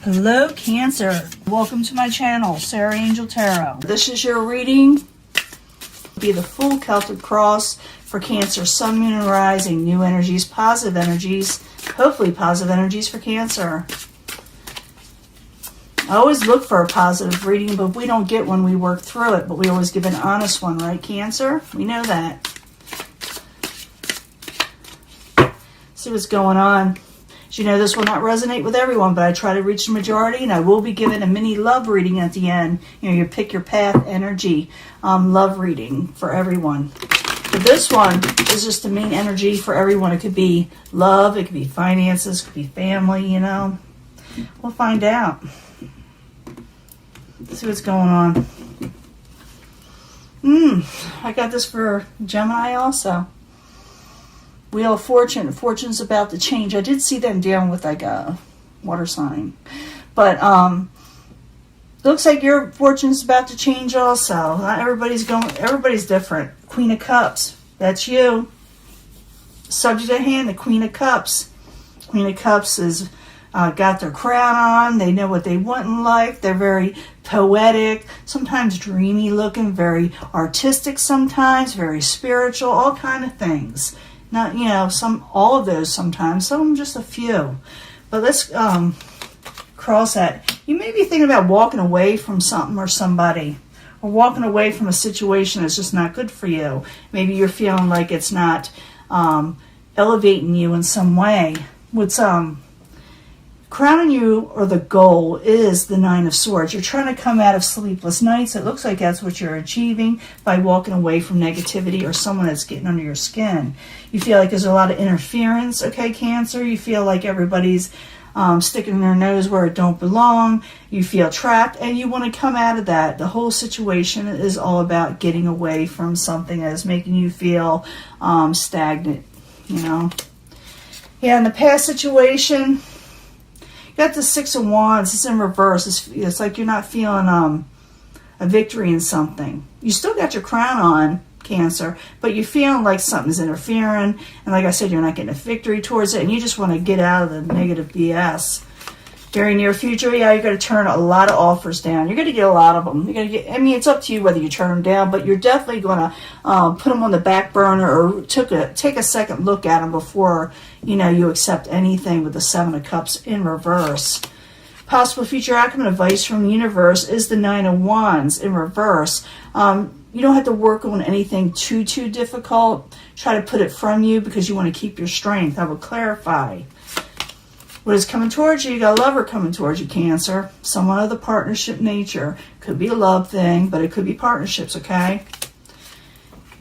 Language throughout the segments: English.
Hello Cancer, welcome to my channel, Sarah Angel Tarot. This is your reading. Be the full Celtic cross for Cancer, Sun, Moon, and Rising. New energies, positive energies, hopefully positive energies for Cancer. I always look for a positive reading, but we don't get one, we work through it. But we always give an honest one, right, Cancer? We know that. See what's going on. As you know, this will not resonate with everyone, but I try to reach the majority, and I will be giving a mini love reading at the end. You know, your pick your path energy love reading for everyone. But this one is just the main energy for everyone. It could be love, it could be finances, it could be family, you know. We'll find out. Let's see what's going on. I got this for Gemini also. Wheel of Fortune. Fortune's about to change. I did see them dealing with like a water sign. But looks like your fortune's about to change also. Not everybody's different. Queen of Cups. That's you. Subject at hand, the Queen of Cups. Queen of Cups is got their crown on. They know what they want in life. They're very poetic, sometimes dreamy looking, very artistic sometimes, very spiritual, all kind of things. Not, you know, all of those sometimes, some of them just a few. But let's cross that. You may be thinking about walking away from something or somebody, or walking away from a situation that's just not good for you. Maybe you're feeling like it's not elevating you in some way. What's crowning you, or the goal, is the Nine of Swords. You're trying to come out of sleepless nights. It looks like that's what you're achieving by walking away from negativity or someone that's getting under your skin. You feel like there's a lot of interference, okay, Cancer? You feel like everybody's sticking their nose where it don't belong. You feel trapped, and you want to come out of that. The whole situation is all about getting away from something that is making you feel stagnant, you know? Yeah, in the past situation, got the Six of Wands. It's in reverse. It's like you're not feeling a victory in something. You still got your crown on, Cancer, but you're feeling like something's interfering. And like I said, you're not getting a victory towards it, and you just want to get out of the negative BS. Very near future, yeah, you're going to turn a lot of offers down. You're going to get a lot of them. You're going to get. I mean, it's up to you whether you turn them down, but you're definitely going to put them on the back burner, or take a second look at them before you accept anything with the Seven of Cups in reverse. Possible future outcome and advice from the universe is the Nine of Wands in reverse. You don't have to work on anything too difficult. Try to put it from you because you want to keep your strength. I will clarify. What is coming towards you? You got a lover coming towards you, Cancer. Someone of the partnership nature. Could be a love thing, but it could be partnerships, okay?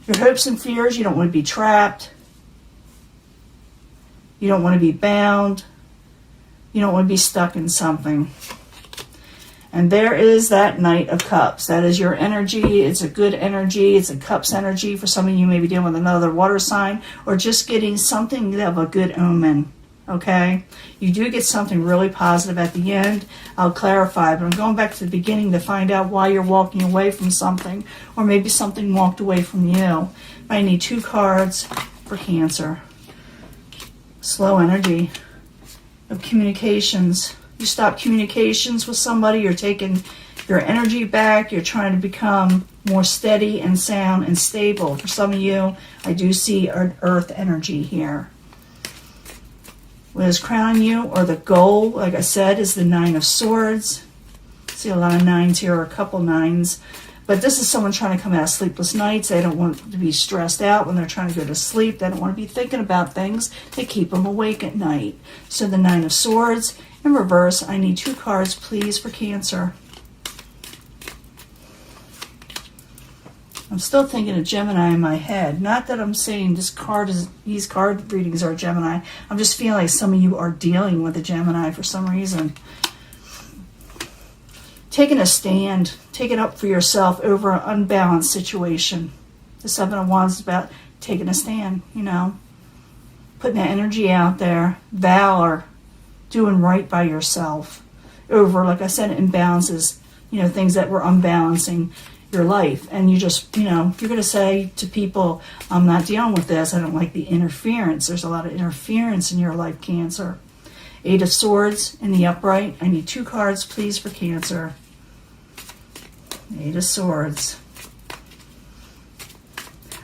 Your hopes and fears, you don't want to be trapped. You don't want to be bound. You don't want to be stuck in something. And there is that Knight of Cups. That is your energy. It's a good energy. It's a Cups energy. For some of you, maybe dealing with another water sign, or just getting something of a good omen. Okay, you do get something really positive at the end. I'll clarify, but I'm going back to the beginning to find out why you're walking away from something, or maybe something walked away from you. I need 2 cards for Cancer. Slow energy of communications. You stop communications with somebody, you're taking your energy back, you're trying to become more steady and sound and stable. For some of you, I do see an earth energy here. What is crowning you, or the goal, like I said, is the Nine of Swords. See a lot of nines here, or a couple nines. But this is someone trying to come out of sleepless nights. They don't want to be stressed out when they're trying to go to sleep. They don't want to be thinking about things that keep them awake at night. So the Nine of Swords in reverse. I need 2 cards, please, for Cancer. I'm still thinking of Gemini in my head. Not that I'm saying these card readings are Gemini. I'm just feeling like some of you are dealing with a Gemini for some reason. Taking a stand, taking up for yourself over an unbalanced situation. The Seven of Wands is about taking a stand, putting that energy out there, valor, doing right by yourself over, like I said, imbalances, things that were unbalancing your life. And you just, you're going to say to people, I'm not dealing with this. I don't like the interference. There's a lot of interference in your life, Cancer. Eight of Swords in the upright. I need 2 cards, please, for Cancer. Eight of Swords.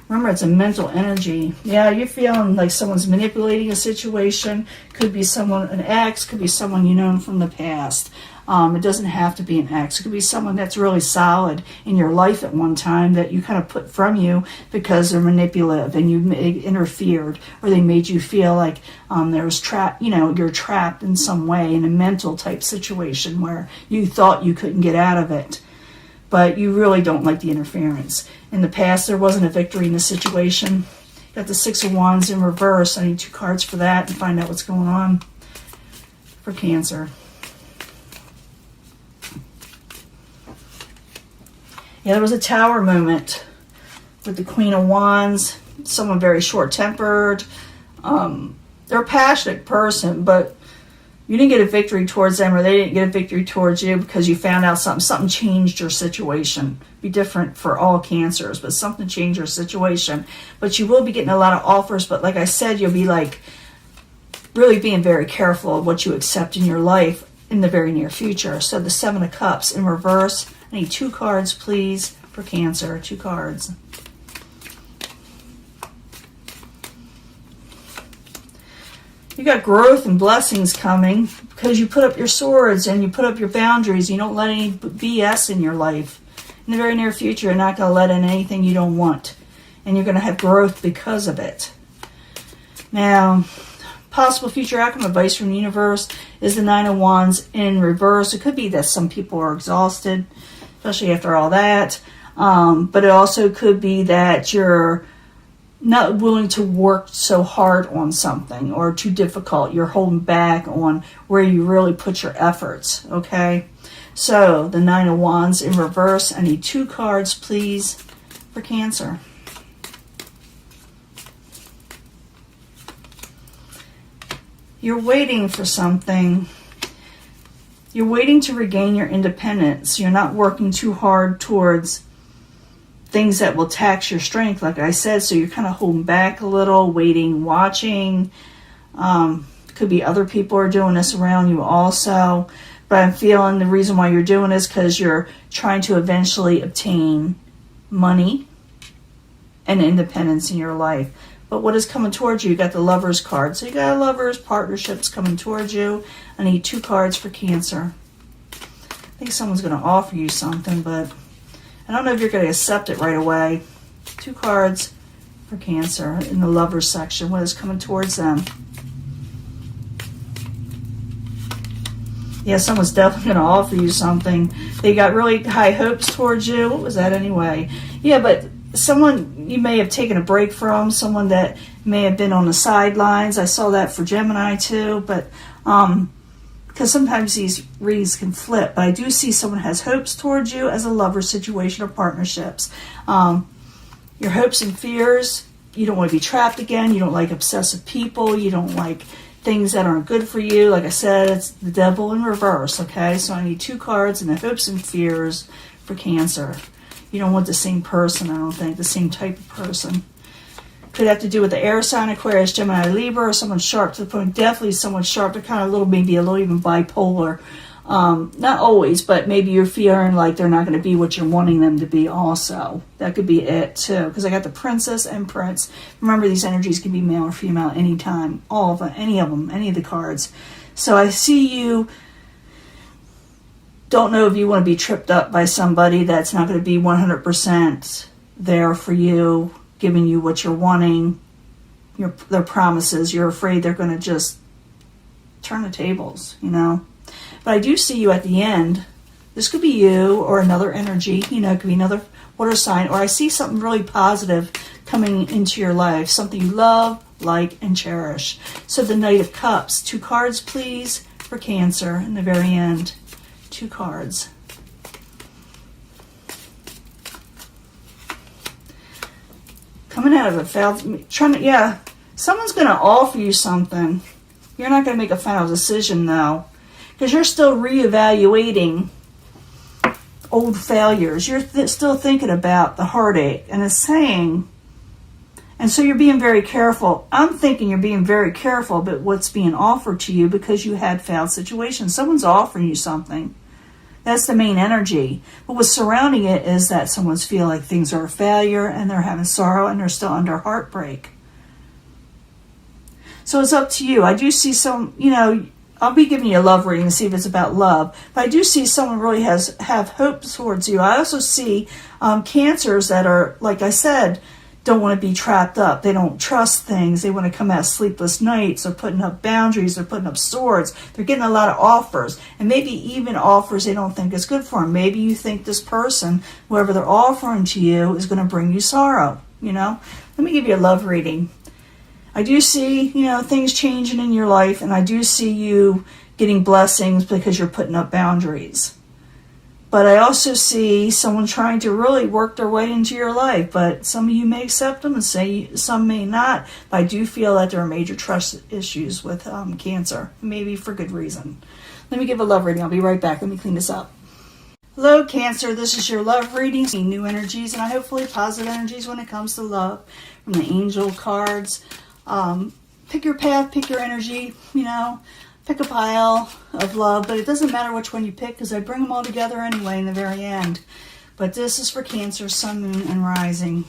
Remember, it's a mental energy. Yeah, you're feeling like someone's manipulating a situation. Could be someone, an ex, could be someone you know from the past. It doesn't have to be an ex. It could be someone that's really solid in your life at one time that you kind of put from you because they're manipulative and you interfered, or they made you feel like there was you're trapped in some way in a mental type situation where you thought you couldn't get out of it. But you really don't like the interference. In the past, there wasn't a victory in the situation. Got the Six of Wands in reverse. I need 2 cards for that and find out what's going on for Cancer. Yeah, there was a Tower moment with the Queen of Wands. Someone very short-tempered. They're a passionate person, but you didn't get a victory towards them, or they didn't get a victory towards you because you found out something changed your situation. Be different for all Cancers, but something changed your situation. But you will be getting a lot of offers, but like I said, you'll be like really being very careful of what you accept in your life in the very near future. So the Seven of Cups in reverse. I need 2 cards, please, for Cancer. 2 cards. You got growth and blessings coming because you put up your swords and you put up your boundaries. You don't let any BS in your life. In the very near future, you're not going to let in anything you don't want. And you're going to have growth because of it. Now, possible future outcome advice from the universe is the Nine of Wands in reverse. It could be that some people are exhausted, especially after all that. But it also could be that you're not willing to work so hard on something, or too difficult. You're holding back on where you really put your efforts, okay? So, the Nine of Wands in reverse. I need 2 cards, please, for Cancer. You're waiting for something. You're waiting to regain your independence. You're not working too hard towards things that will tax your strength, like I said, so you're kind of holding back a little, waiting, watching. Could be other people are doing this around you also, but I'm feeling the reason why you're doing this because you're trying to eventually obtain money and independence in your life. But what is coming towards you? You got the Lovers card, so you got lovers, partnerships coming towards you. I need 2 cards for Cancer. I think someone's going to offer you something, but I don't know if you're going to accept it right away. 2 cards for Cancer in the Lovers section. What is coming towards them? Yeah, someone's definitely going to offer you something. They got really high hopes towards you. What was that anyway? Yeah, but someone you may have taken a break from, someone that may have been on the sidelines. I saw that for Gemini too, but because sometimes these readings can flip, but I do see someone has hopes towards you as a lover situation or partnerships. Your hopes and fears, you don't want to be trapped again. You don't like obsessive people. You don't like things that aren't good for you. Like I said, it's the Devil in reverse, okay? So I need 2 cards and the hopes and fears for Cancer. You don't want the same person, I don't think, the same type of person. Could have to do with the air sign, Aquarius, Gemini, Libra, or someone sharp to the point. Definitely someone sharp. They're kind of maybe a little even bipolar. Not always, but maybe you're feeling like they're not going to be what you're wanting them to be also. That could be it too. Because I got the Princess and Prince. Remember, these energies can be male or female anytime. All of them, any of the cards. So I see you. Don't know if you want to be tripped up by somebody that's not going to be 100% there for you, giving you what you're wanting, their promises. You're afraid they're going to just turn the tables, you know. But I do see you at the end. This could be you or another energy, you know, it could be another water sign, or I see something really positive coming into your life, something you love, like, and cherish. So the Knight of Cups, 2 cards, please, for Cancer in the very end. 2 cards. Coming out of a failed, someone's going to offer you something. You're not going to make a final decision though, because you're still reevaluating old failures. You're still thinking about the heartache, and it's saying, And so you're being very careful. I'm thinking you're being very careful about what's being offered to you because you had failed situations. Someone's offering you something. That's the main energy. But what's surrounding it is that someone's feel like things are a failure and they're having sorrow and they're still under heartbreak. So it's up to you. I do see some, I'll be giving you a love reading to see if it's about love. But I do see someone really have hope towards you. I also see Cancers that are, like I said, don't want to be trapped up. They don't trust things. They want to come out sleepless nights. They're putting up boundaries. They're putting up swords. They're getting a lot of offers. And maybe even offers they don't think is good for them. Maybe you think this person, whoever they're offering to you, is going to bring you sorrow. Let me give you a love reading. I do see, things changing in your life. And I do see you getting blessings because you're putting up boundaries. But I also see someone trying to really work their way into your life. But some of you may accept them and some may not. But I do feel that there are major trust issues with Cancer. Maybe for good reason. Let me give a love reading. I'll be right back. Let me clean this up. Hello, Cancer. This is your love reading. New energies and hopefully positive energies when it comes to love. From the angel cards. Pick your path. Pick your energy. Pick a pile of love, but it doesn't matter which one you pick because I bring them all together anyway in the very end. But this is for Cancer, Sun, Moon, and Rising.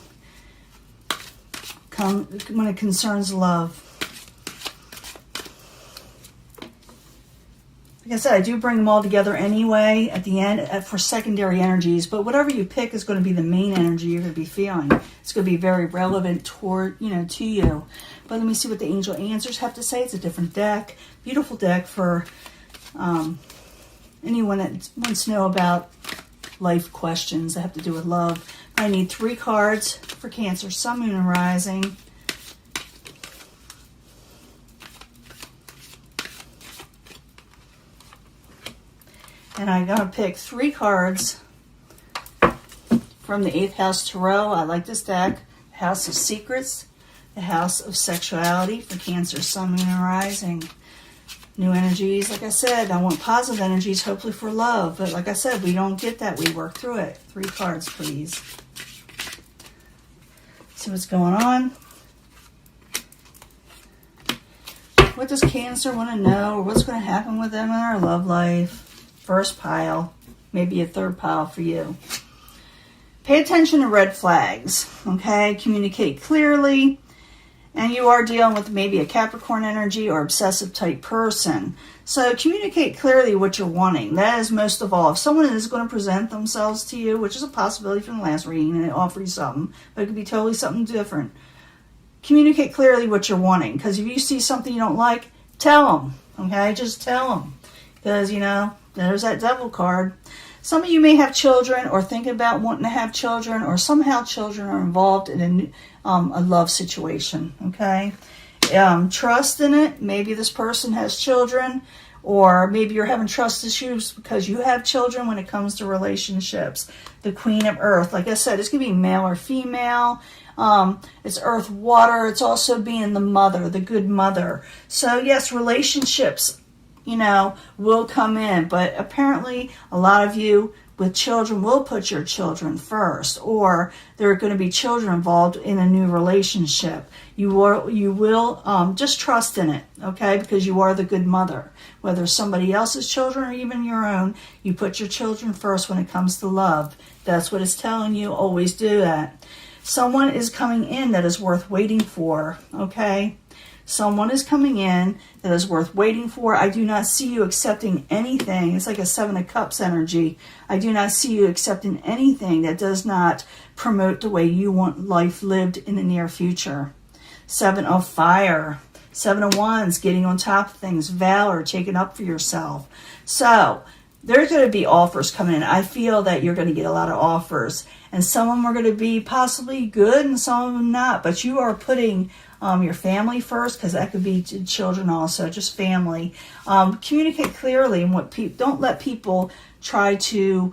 When it concerns love. Like I said, I do bring them all together anyway at the end for secondary energies, but whatever you pick is going to be the main energy you're going to be feeling. It's going to be very relevant to you. But let me see what the angel answers have to say. It's a different deck. Beautiful deck for anyone that wants to know about life questions that have to do with love. I need 3 cards for Cancer, Sun, Moon, and Rising. And I'm going to pick 3 cards from the 8th House Tarot. I like this deck. House of Secrets. The House of Sexuality for Cancer, Sun, Moon, and Rising. New energies, like I said, I want positive energies, hopefully for love. But like I said, we don't get that. We work through it. 3 cards, please. See what's going on. What does Cancer want to know? Or what's going to happen with them in our love life? First pile. Maybe a third pile for you. Pay attention to red flags. Okay? Communicate clearly. And you are dealing with maybe a Capricorn energy or obsessive type person. So communicate clearly what you're wanting. That is most of all. If someone is going to present themselves to you, which is a possibility from the last reading, and they offer you something, but it could be totally something different. Communicate clearly what you're wanting. Because if you see something you don't like, tell them. Okay? Just tell them. Because, there's that devil card. Some of you may have children or think about wanting to have children, or somehow children are involved in a love situation, okay? Trust in it. Maybe this person has children, or maybe you're having trust issues because you have children when it comes to relationships. The Queen of Earth, like I said, it's going to be male or female. It's earth, water. It's also being the mother, the good mother. So yes, relationships will come in. But apparently a lot of you with children will put your children first, or there are going to be children involved in a new relationship. You will just trust in it, okay? Because you are the good mother. Whether somebody else's children or even your own, you put your children first when it comes to love. That's what it's telling you. Always do that. Someone is coming in that is worth waiting for, okay? Someone is coming in that is worth waiting for. I do not see you accepting anything. It's like a 7 of Cups energy. I do not see you accepting anything that does not promote the way you want life lived in the near future. 7 of Fire. 7 of Wands, getting on top of things. Valor, taking up for yourself. So, there's going to be offers coming in. I feel that you're going to get a lot of offers. And some of them are going to be possibly good and some of them not. But you are putting your family first, because that could be children also, just family. Communicate clearly and don't let people try to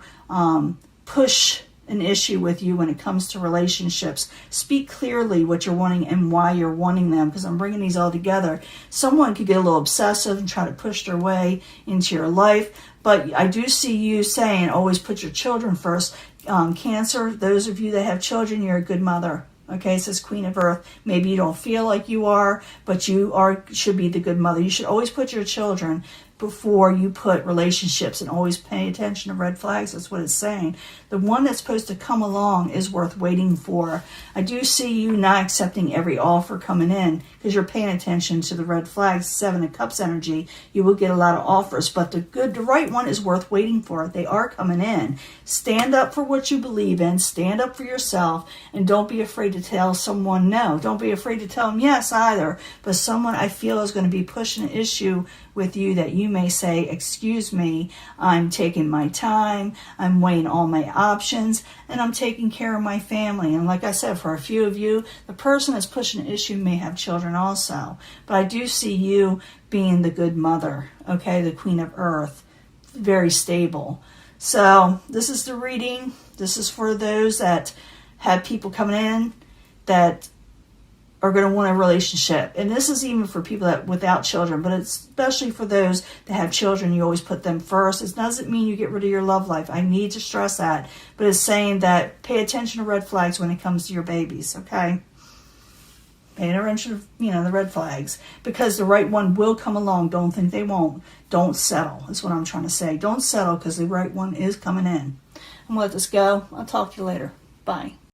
push an issue with you when it comes to relationships. Speak clearly what you're wanting and why you're wanting them, because I'm bringing these all together. Someone could get a little obsessive and try to push their way into your life, but I do see you saying always put your children first. Cancer, those of you that have children, you're a good mother. Okay, it says Queen of Earth. Maybe you don't feel like you are, but you should be the good mother. You should always put your children before you put relationships, and always pay attention to red flags. That's what it's saying. The one that's supposed to come along is worth waiting for. I do see you not accepting every offer coming in because you're paying attention to the red flags. 7 of Cups energy. You will get a lot of offers, but the right one is worth waiting for. They are coming in. Stand up for what you believe in. Stand up for yourself, and don't be afraid to tell someone no. Don't be afraid to tell them yes either. But someone I feel is going to be pushing an issue with you that you may say, excuse me, I'm taking my time, I'm weighing all my options, and I'm taking care of my family. And like I said, for a few of you, the person that's pushing an issue may have children also. But I do see you being the good mother, okay, the Queen of Earth, very stable. So this is the reading. This is for those that have people coming in that are going to want a relationship. And this is even for people that without children, but it's especially for those that have children. You always put them first. It doesn't mean you get rid of your love life. I need to stress that. But it's saying that pay attention to red flags when it comes to your babies, okay? Pay attention to, the red flags. Because the right one will come along. Don't think they won't. Don't settle. That's what I'm trying to say. Don't settle, because the right one is coming in. I'm going to let this go. I'll talk to you later. Bye.